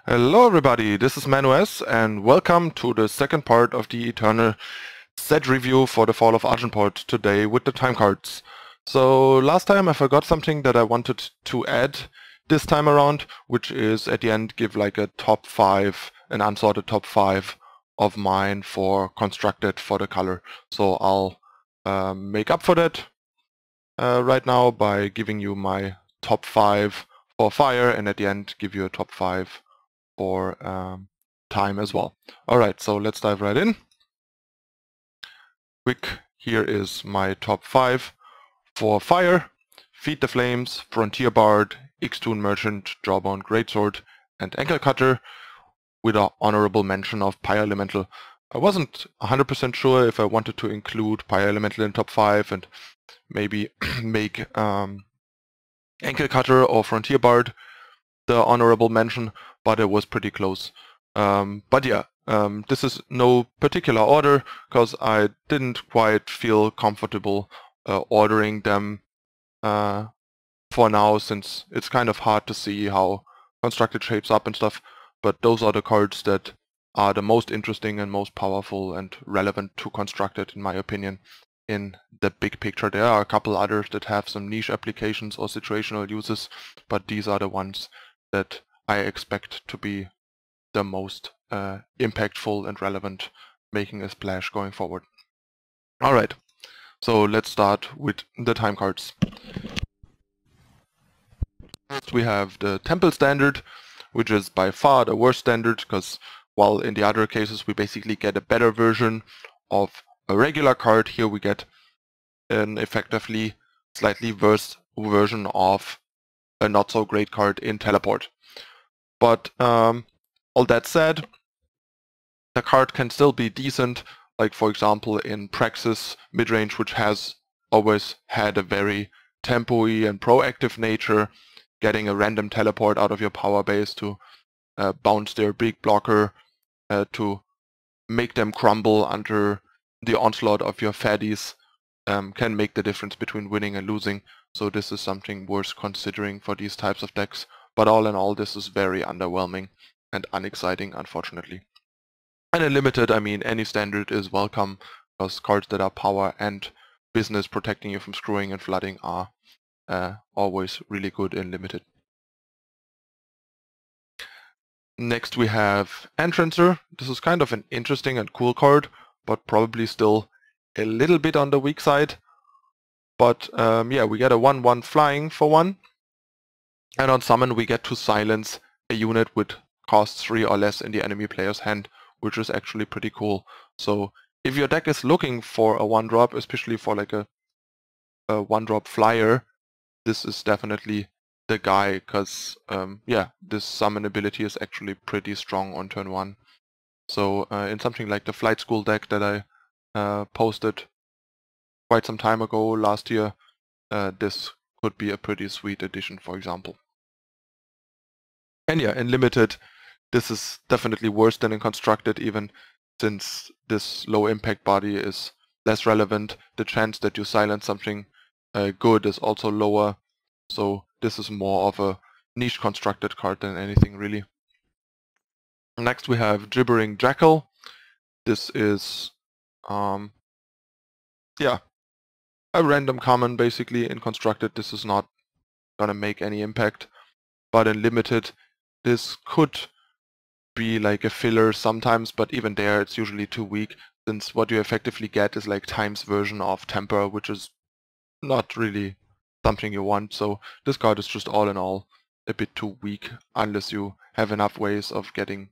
Hello everybody, this is ManuS and welcome to the second part of the Eternal set review for the Fall of Argenport today with the time cards. So last time I forgot something that I wanted to add this time around, which is at the end give like a top 5, an unsorted top 5 of mine for constructed for the color. So I'll make up for that right now by giving you my top 5 for fire and at the end give you a top 5 for time as well. Alright, so let's dive right in. Quick, here is my top 5 for fire: Feed the Flames, Frontier Bard, Ixtun Merchant, Jawbone Greatsword, and Ankle Cutter, with an honorable mention of Pyre Elemental. I wasn't 100% sure if I wanted to include Pyre Elemental in top 5 and maybe make Ankle Cutter or Frontier Bard the honorable mention, but it was pretty close. But yeah, this is no particular order because I didn't quite feel comfortable ordering them for now, since it's kind of hard to see how constructed shapes up and stuff. But those are the cards that are the most interesting and most powerful and relevant to constructed, in my opinion, in the big picture. There are a couple others that have some niche applications or situational uses, but these are the ones that I expect to be the most impactful and relevant, making a splash going forward. Alright, so let's start with the time cards. First we have the Temple Standard, which is by far the worst standard, because while in the other cases we basically get a better version of a regular card, here we get an effectively slightly worse version of a not so great card in Teleport. But all that said, the card can still be decent, like for example in Praxis midrange, which has always had a very tempo-y and proactive nature, getting a random teleport out of your power base to bounce their big blocker, to make them crumble under the onslaught of your faddies, can make the difference between winning and losing. So this is something worth considering for these types of decks. But all in all, this is very underwhelming and unexciting, unfortunately. And in limited, I mean, any standard is welcome, because cards that are power and business, protecting you from screwing and flooding, are always really good in limited. Next we have Antron Sir. This is kind of an interesting and cool card, but probably still a little bit on the weak side. But yeah, we get a 1/1 flying for 1. And on summon we get to silence a unit with cost 3 or less in the enemy player's hand, which is actually pretty cool. So if your deck is looking for a 1-drop, especially for like a 1-drop flyer, this is definitely the guy, because yeah, this summon ability is actually pretty strong on turn 1. So in something like the Flight School deck that I posted quite some time ago last year, this could be a pretty sweet addition, for example. And yeah, in limited, this is definitely worse than in constructed, even since this low impact body is less relevant. The chance that you silence something good is also lower. So this is more of a niche constructed card than anything, really. Next we have Gibbering Jackal. This is yeah, a random common basically. In constructed this is not gonna make any impact, but in limited this could be like a filler sometimes, but even there it's usually too weak, since what you effectively get is like Time's version of Temper, which is not really something you want. So this card is just all in all a bit too weak, unless you have enough ways of getting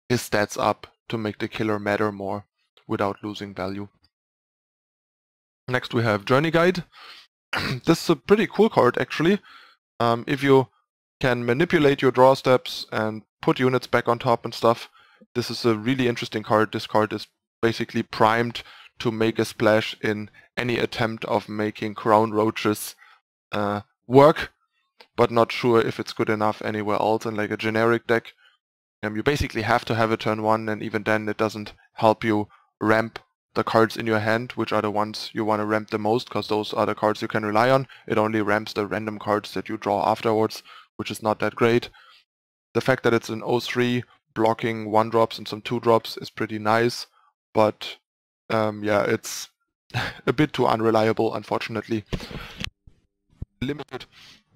his stats up to make the killer matter more without losing value. Next we have Journey Guide. This is a pretty cool card actually. If you can manipulate your draw steps and put units back on top and stuff, this is a really interesting card. This card is basically primed to make a splash in any attempt of making Crown Roaches work, but not sure if it's good enough anywhere else in like a generic deck. You basically have to have a turn 1, and even then it doesn't help you ramp the cards in your hand, which are the ones you want to ramp the most, because those are the cards you can rely on. It only ramps the random cards that you draw afterwards, which is not that great. The fact that it's an 0-3 blocking 1-drops and some 2-drops is pretty nice, but yeah, it's a bit too unreliable, unfortunately. Limited,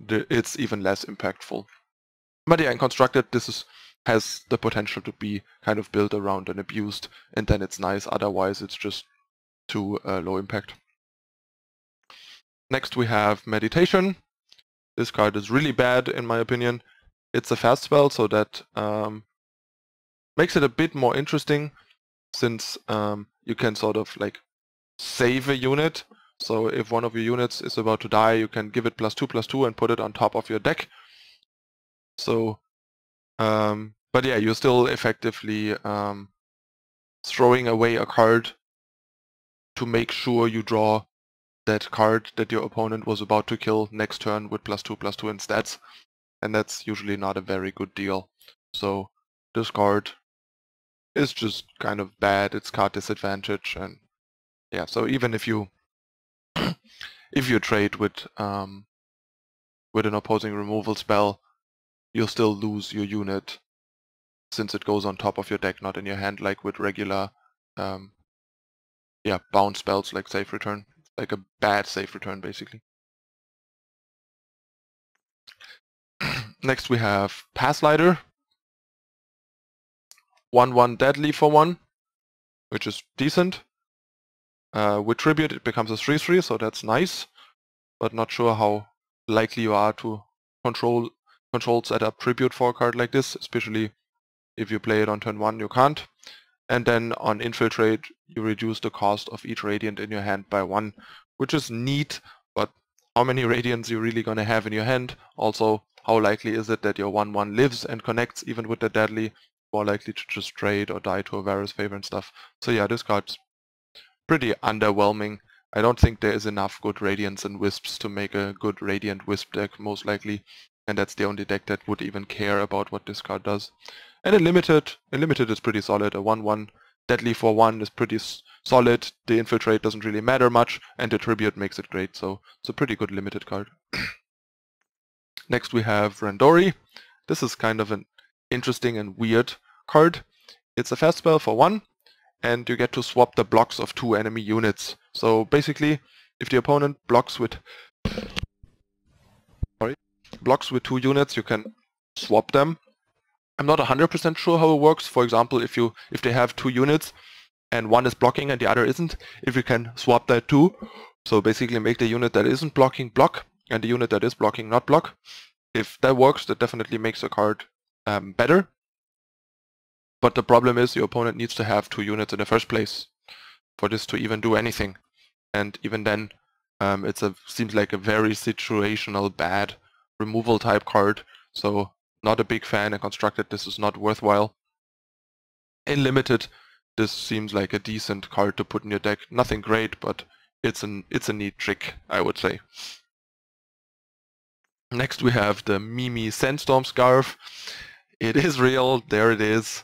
it's even less impactful. But yeah, in Constructed, has the potential to be kind of built around and abused, and then it's nice. Otherwise, it's just too low impact. Next we have Meditation. This card is really bad in my opinion. It's a fast spell, so that makes it a bit more interesting, since you can sort of like save a unit. So if one of your units is about to die, you can give it +2/+2 and put it on top of your deck. So, but yeah, you're still effectively throwing away a card to make sure you draw that card that your opponent was about to kill next turn with +2/+2 in stats, and that's usually not a very good deal. So this card is just kind of bad. It's card disadvantage, and yeah. So even if you if you trade with an opposing removal spell, you'll still lose your unit since it goes on top of your deck, not in your hand, like with regular yeah, bound spells like Safe Return. Like a bad Safe Return, basically. Next we have Passlighter. 1/1 deadly for 1, which is decent. With Tribute it becomes a 3/3, so that's nice, but not sure how likely you are to control set up Tribute for a card like this, especially if you play it on turn 1, you can't. And then on Infiltrate, you reduce the cost of each Radiant in your hand by 1, which is neat, but how many Radiants you really gonna have in your hand? Also, how likely is it that your 1/1 lives and connects even with the deadly? More likely to just trade or die to a Varus favor and stuff. So yeah, this card's pretty underwhelming. I don't think there is enough good Radiants and Wisps to make a good Radiant Wisp deck, most likely. And that's the only deck that would even care about what this card does. And Unlimited is pretty solid. A 1/1 deadly for 1 is pretty solid. The Infiltrate doesn't really matter much, and the Tribute makes it great, so it's a pretty good limited card. Next we have Randori. This is kind of an interesting and weird card. It's a fast spell for 1, and you get to swap the blocks of 2 enemy units. So basically, if the opponent blocks with 2 units, you can swap them. I'm not 100% sure how it works. For example, if they have 2 units and one is blocking and the other isn't, if you can swap that too. So basically make the unit that isn't blocking block and the unit that is blocking not block. If that works, that definitely makes the card better. But the problem is your opponent needs to have 2 units in the first place for this to even do anything. And even then, it seems like a very situational bad removal type card. So not a big fan. In Constructed, this is not worthwhile. In Limited, this seems like a decent card to put in your deck. Nothing great, but it's a neat trick, I would say. Next we have the Mimi Sandstorm Scarf. It is real, there it is.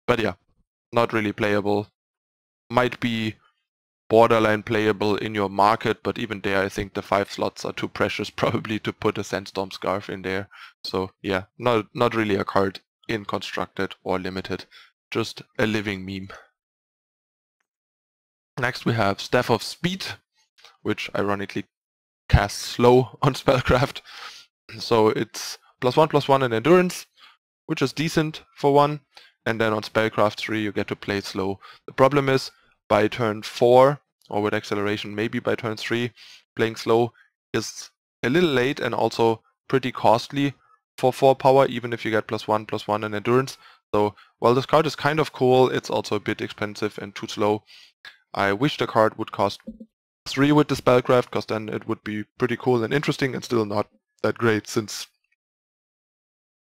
But yeah, not really playable. Might be borderline playable in your market, but even there I think the 5 slots are too precious probably to put a Sandstorm Scarf in there. So yeah, not really a card in Constructed or Limited, just a living meme. Next we have Staff of Speed, which ironically casts slow on Spellcraft. So it's +1/+1 in Endurance, which is decent for 1, and then on Spellcraft 3 you get to play slow. The problem is, by turn 4, or with Acceleration maybe by turn 3, playing slow is a little late and also pretty costly for 4 power, even if you get +1/+1 in Endurance. So while this card is kind of cool, it's also a bit expensive and too slow. I wish the card would cost 3 with the Spellcraft, because then it would be pretty cool and interesting, and still not that great, since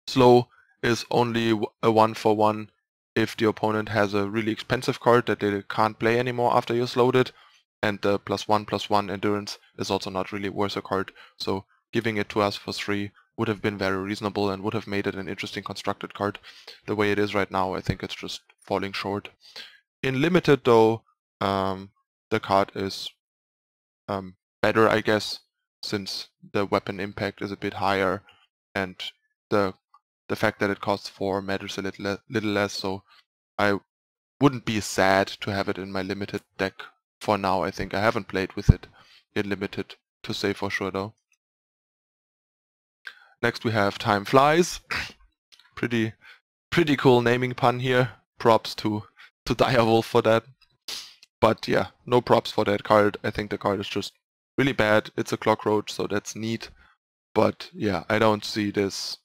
slow is only a 1/1 if the opponent has a really expensive card that they can't play anymore after you slowed it, and the +1/+1 Endurance is also not really worth a card, so giving it to us for 3 would have been very reasonable and would have made it an interesting Constructed card. The way it is right now, I think it's just falling short. In Limited though, the card is better, I guess, since the weapon impact is a bit higher and the the fact that it costs 4 matters a little less, so I wouldn't be sad to have it in my limited deck for now. I think I haven't played with it in limited to say for sure though. Next we have Time Flies. Pretty cool naming pun here. Props to Direwolf for that. But yeah, no props for that card. I think the card is just really bad. It's a clock roach, so that's neat. But yeah, I don't see this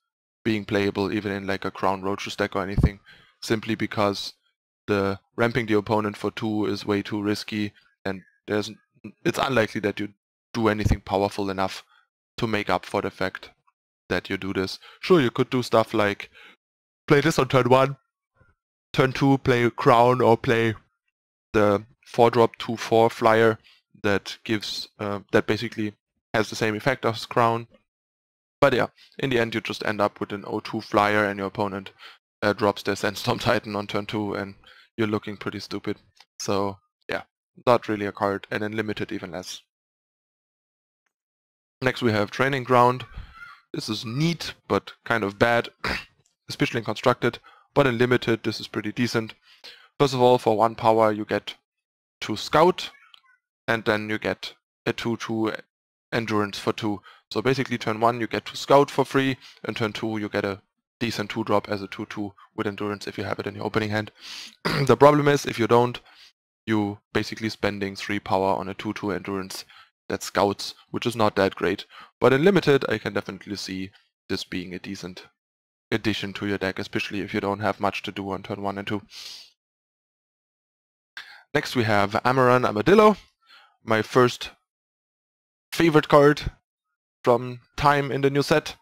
being playable even in like a Crown Roaches deck or anything, simply because the ramping the opponent for 2 is way too risky, and it's unlikely that you do anything powerful enough to make up for the fact that you do this. Sure, you could do stuff like play this on turn 1, turn 2 play Crown, or play the 4-drop 2/4 flyer that gives that basically has the same effect as Crown. But yeah, in the end you just end up with an 0/2 flyer and your opponent drops their Sandstorm Titan on turn 2 and you're looking pretty stupid. So yeah, not really a card, and in limited even less. Next we have Training Ground. This is neat, but kind of bad, especially in constructed, but in limited this is pretty decent. First of all, for 1 power you get 2 Scout, and then you get a 2/2 Endurance for 2. So basically turn 1 you get 2 Scout for free, and turn 2 you get a decent 2-drop as a 2/2 with Endurance if you have it in your opening hand. The problem is, if you don't, you basically spending 3 power on a 2/2 Endurance that scouts, which is not that great. But in limited I can definitely see this being a decent addition to your deck, especially if you don't have much to do on turn 1 and 2. Next we have Ameren Armadillo, my first favorite card from time in the new set.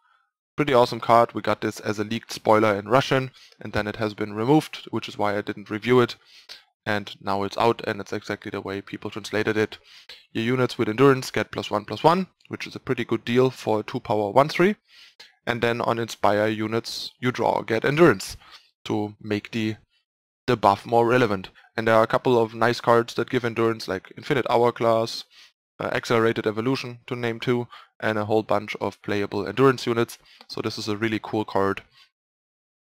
Pretty awesome card. We got this as a leaked spoiler in Russian, and then it has been removed, which is why I didn't review it. And now it's out, and it's exactly the way people translated it. Your units with Endurance get +1/+1, which is a pretty good deal for a 2-power 1/3. And then on Inspire units you draw or get Endurance to make the buff more relevant. And there are a couple of nice cards that give Endurance, like Infinite Hourglass, Accelerated Evolution, to name 2, and a whole bunch of playable Endurance units. So this is a really cool card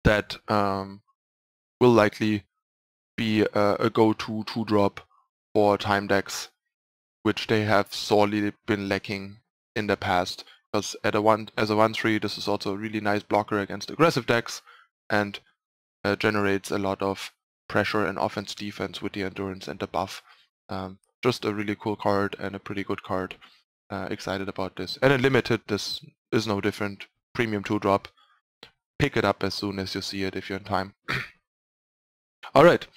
that will likely be a go-to 2-drop for time decks, which they have sorely been lacking in the past. Because as a 1/3, this is also a really nice blocker against aggressive decks, and generates a lot of pressure and offense defense with the Endurance and the buff. Just a really cool card and a pretty good card. Excited about this. And in limited this is no different. Premium 2-drop. Pick it up as soon as you see it if you're in time. Alright,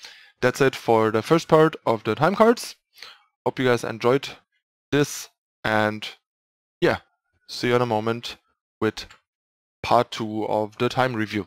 that's it for the first part of the time cards. Hope you guys enjoyed this, and yeah, see you in a moment with part 2 of the time review.